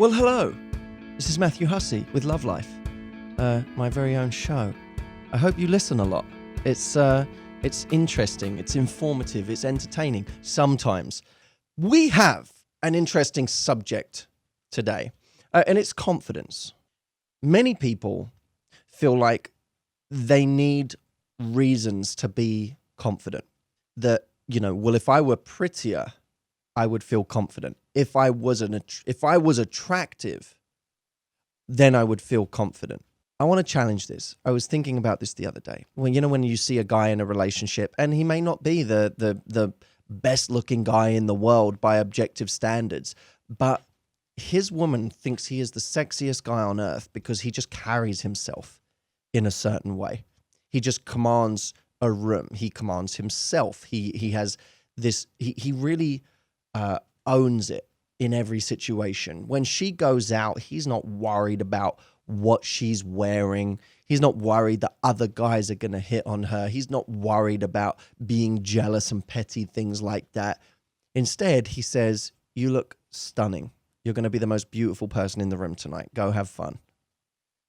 Well, hello. This is Matthew Hussey with LOVELife, my very own show. I hope you listen a lot. It's interesting, it's informative, it's entertaining sometimes. We have an interesting subject today, and it's confidence. Many people feel like they need reasons to be confident. That, well, if I were prettier, I would feel confident. If I was attractive, then I would feel confident. I want to challenge this. I was thinking about this the other day. When you see a guy in a relationship, and he may not be the best looking guy in the world by objective standards, but his woman thinks he is the sexiest guy on earth because he just carries himself in a certain way. He just commands a room. He commands himself. He has this. He really owns it in every situation. When she goes out, he's not worried about what she's wearing. He's not worried that other guys are going to hit on her. He's not worried about being jealous and petty things like that. Instead, he says, "You look stunning. You're going to be the most beautiful person in the room tonight. Go have fun."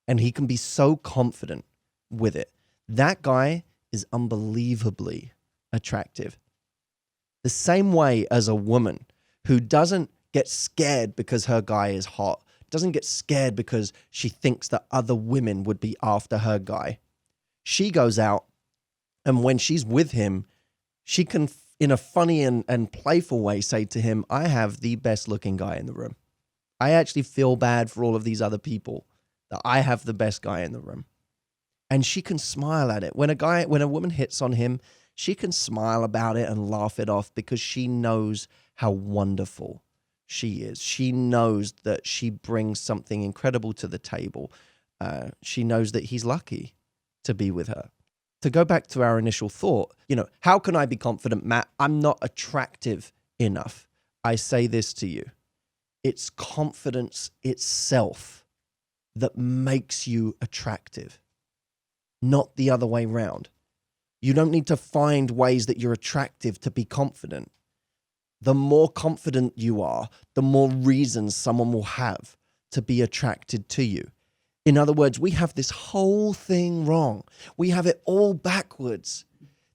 And he can be so confident with it. That guy is unbelievably attractive. The same way as a woman who doesn't get scared because her guy is hot, doesn't get scared because she thinks that other women would be after her guy. She goes out, and when she's with him, she can, in a funny and playful way, say to him, "I have the best looking guy in the room. I actually feel bad for all of these other people that I have the best guy in the room." And she can smile at it. When a woman hits on him, she can smile about it and laugh it off because she knows how wonderful she is. She knows that she brings something incredible to the table. She knows that he's lucky to be with her. To go back to our initial thought, how can I be confident, Matt? I'm not attractive enough. I say this to you. It's confidence itself that makes you attractive, not the other way round. You don't need to find ways that you're attractive to be confident. The more confident you are, the more reasons someone will have to be attracted to you. In other words, we have this whole thing wrong. We have it all backwards.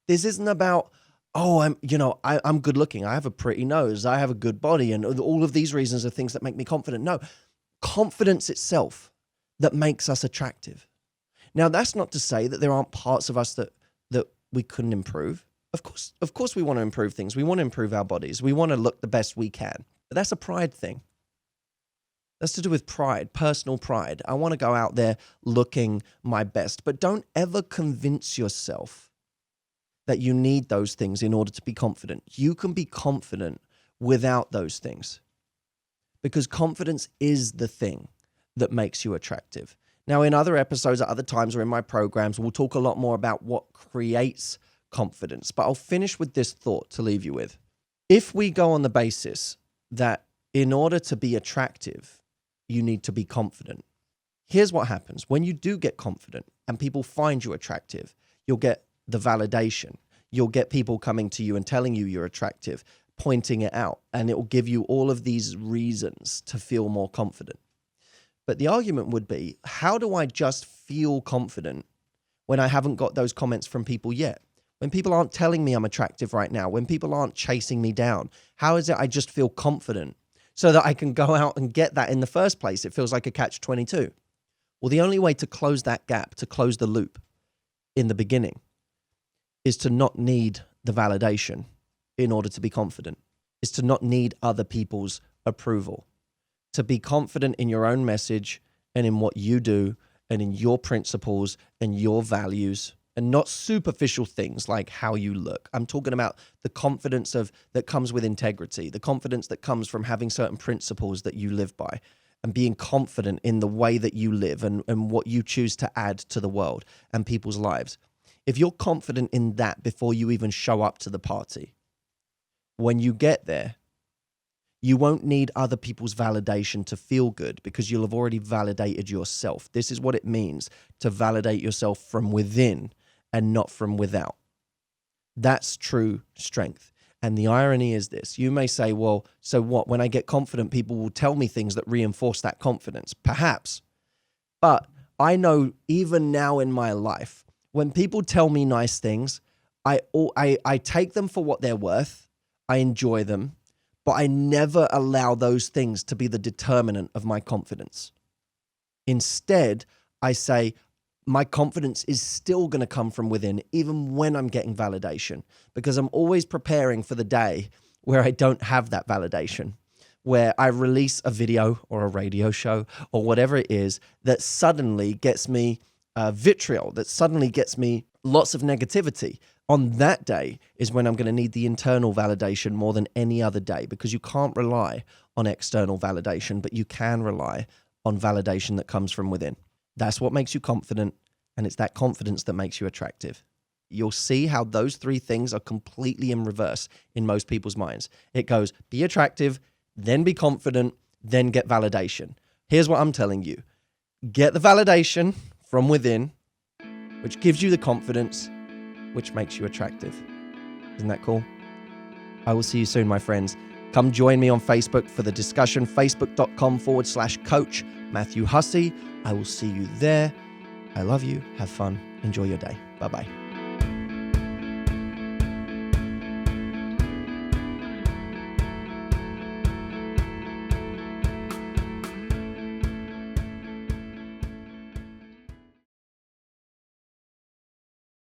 This isn't about, I'm good looking. I have a pretty nose. I have a good body. And all of these reasons are things that make me confident. No, confidence itself that makes us attractive. Now, that's not to say that there aren't parts of us that we couldn't improve. Of course we want to improve things. We want to improve our bodies. We want to look the best we can. But that's a pride thing. That's to do with pride, personal pride. I want to go out there looking my best. But don't ever convince yourself that you need those things in order to be confident. You can be confident without those things, because confidence is the thing that makes you attractive. Now, in other episodes at other times or in my programs, we'll talk a lot more about what creates confidence. But I'll finish with this thought to leave you with. If we go on the basis that in order to be attractive, you need to be confident, here's what happens. When you do get confident and people find you attractive, you'll get the validation. You'll get people coming to you and telling you you're attractive, pointing it out, and it will give you all of these reasons to feel more confident. But the argument would be, how do I just feel confident when I haven't got those comments from people yet? When people aren't telling me I'm attractive right now, when people aren't chasing me down, how is it I just feel confident so that I can go out and get that in the first place? It feels like a catch-22. Well, the only way to close that gap, to close the loop in the beginning, is to not need the validation in order to be confident, is to not need other people's approval. To be confident in your own message and in what you do and in your principles and your values, and not superficial things like how you look. I'm talking about the confidence that comes with integrity, the confidence that comes from having certain principles that you live by, and being confident in the way that you live and what you choose to add to the world and people's lives. If you're confident in that before you even show up to the party, when you get there, you won't need other people's validation to feel good because you'll have already validated yourself. This is what it means to validate yourself from within and not from without. That's true strength. And the irony is this. You may say, well, so what? When I get confident, people will tell me things that reinforce that confidence. Perhaps. But I know even now in my life, when people tell me nice things, I take them for what they're worth. I enjoy them, but I never allow those things to be the determinant of my confidence. Instead, I say, my confidence is still going to come from within, even when I'm getting validation, because I'm always preparing for the day where I don't have that validation, where I release a video or a radio show or whatever it is that suddenly gets me vitriol, that suddenly gets me lots of negativity. On that day is when I'm going to need the internal validation more than any other day, because you can't rely on external validation, but you can rely on validation that comes from within. That's what makes you confident, and it's that confidence that makes you attractive. You'll see how those three things are completely in reverse in most people's minds. It goes, be attractive, then be confident, then get validation. Here's what I'm telling you. Get the validation from within, which gives you the confidence, which makes you attractive. Isn't that cool? I will see you soon, my friends. Come join me on Facebook for the discussion, facebook.com/coach Matthew Hussey. I will see you there. I love you. Have fun. Enjoy your day. Bye-bye.